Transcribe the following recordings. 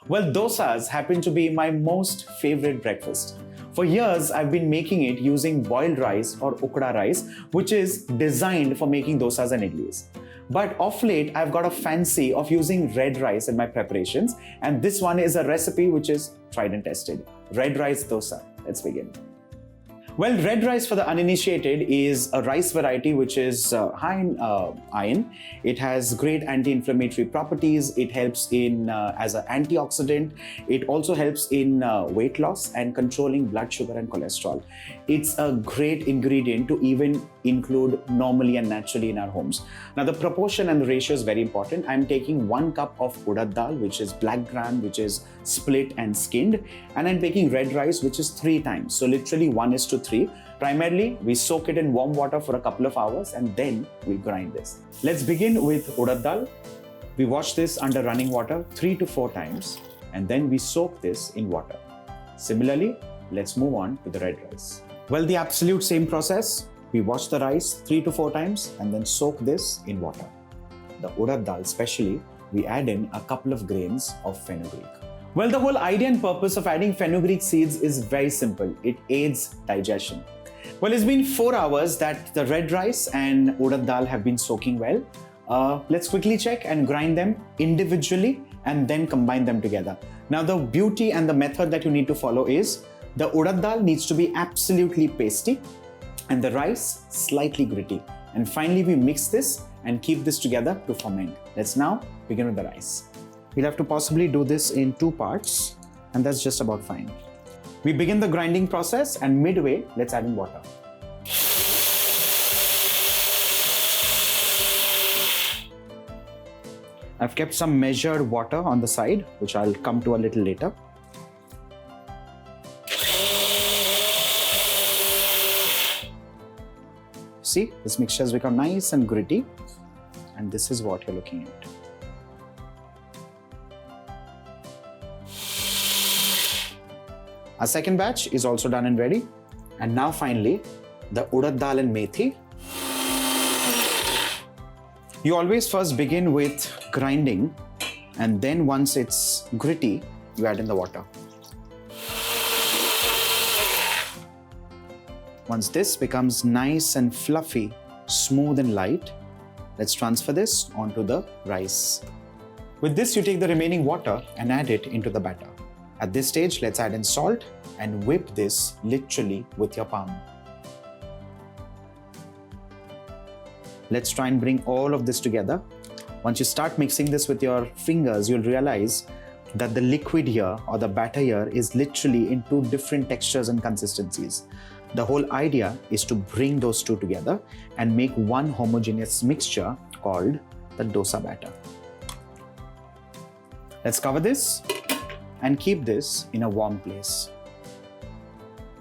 Well, dosas happen to be my most favorite breakfast. For years, I've been making it using boiled rice or ukda rice, which is designed for making dosas and idlis. But of late, I've got a fancy of using red rice in my preparations, and this one is a recipe which is tried and tested. Red rice dosa. Let's begin. Well, red rice for the uninitiated is a rice variety which is high in iron. It has great anti-inflammatory properties. It helps in as an antioxidant. It also helps in weight loss and controlling blood sugar and cholesterol. It's a great ingredient to even include normally and naturally in our homes. Now, the proportion and the ratio is very important. I'm taking 1 cup of urad dal, which is black gram, which is split and skinned, and I'm taking red rice, which is 3 times. So literally 1:3. Primarily, we soak it in warm water for a couple of hours and then we grind this. Let's begin with urad dal. We wash this under running water 3 to 4 times and then we soak this in water. Similarly, let's move on to the red rice. Well, the absolute same process. We wash the rice 3 to 4 times and then soak this in water. The urad dal especially, we add in a couple of grains of fenugreek. Well, the whole idea and purpose of adding fenugreek seeds is very simple. It aids digestion. Well, it's been 4 hours that the red rice and urad dal have been soaking well. Let's quickly check and grind them individually and then combine them together. Now, the beauty and the method that you need to follow is the urad dal needs to be absolutely pasty and the rice slightly gritty. And finally, we mix this and keep this together to ferment. Let's now begin with the rice. We'll have to possibly do this in 2 parts, and that's just about fine. We begin the grinding process, and midway, let's add in water. I've kept some measured water on the side, which I'll come to a little later. See, this mixture has become nice and gritty, and this is what you're looking at. Our second batch is also done and ready. And now finally, the urad dal and methi. You always first begin with grinding, and then once it's gritty, you add in the water. Once this becomes nice and fluffy, smooth and light, let's transfer this onto the rice. With this, you take the remaining water and add it into the batter. At this stage, let's add in salt and whip this literally with your palm. Let's try and bring all of this together. Once you start mixing this with your fingers, you'll realize that the liquid here or the batter here is literally in 2 different textures and consistencies. The whole idea is to bring those 2 together and make one homogeneous mixture called the dosa batter. Let's cover this and keep this in a warm place.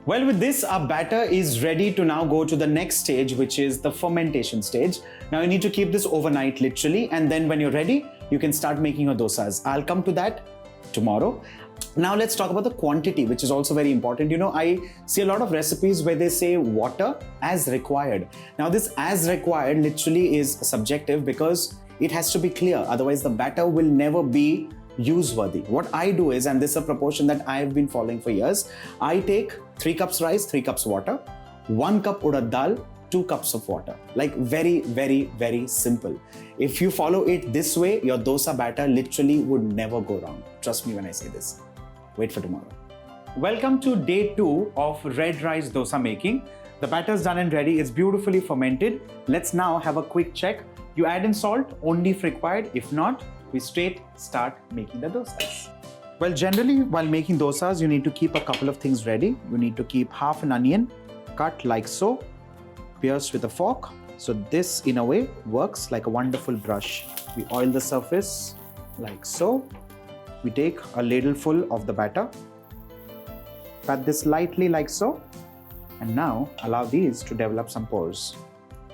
Well, with this, our batter is ready to now go to the next stage, which is the fermentation stage. Now you need to keep this overnight literally, and then when you're ready, you can start making your dosas. I'll come to that tomorrow. Now let's talk about the quantity, which is also very important. You know, I see a lot of recipes where they say water as required. Now this as required literally is subjective because it has to be clear. Otherwise the batter will never be use-worthy. What I do is, and this is a proportion that I've been following for years, I take 3 cups rice, 3 cups water, 1 cup urad dal, 2 cups of water. Like very, very, very simple. If you follow it this way, your dosa batter literally would never go wrong. Trust me when I say this. Wait for tomorrow. Welcome to day 2 of red rice dosa making. The batter is done and ready. It's beautifully fermented. Let's now have a quick check. You add in salt only if required. If not, we straight start making the dosas. Well, generally, while making dosas, you need to keep a couple of things ready. You need to keep half an onion cut like so, pierced with a fork. So this, in a way, works like a wonderful brush. We oil the surface like so. We take a ladle full of the batter, pat this lightly like so, and now allow these to develop some pores.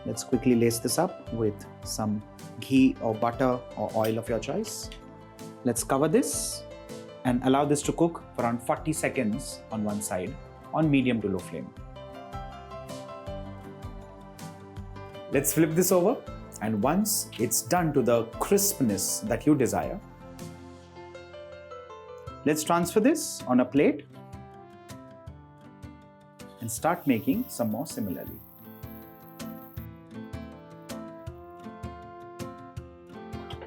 Let's quickly lace this up with some ghee or butter or oil of your choice. Let's cover this and allow this to cook for around 40 seconds on one side on medium to low flame. Let's flip this over, and once it's done to the crispness that you desire, Let's transfer this on a plate and start making some more similarly.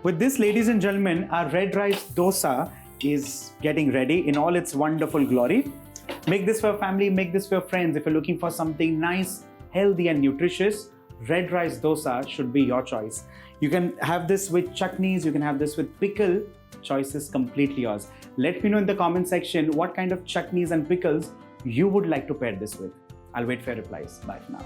With this, ladies and gentlemen, our red rice dosa is getting ready in all its wonderful glory. Make this for your family, make this for your friends. If you're looking for something nice, healthy and nutritious, red rice dosa should be your choice. You can have this with chutneys, you can have this with pickle. Choice is completely yours. Let me know in the comment section what kind of chutneys and pickles you would like to pair this with. I'll wait for your replies. Bye for now.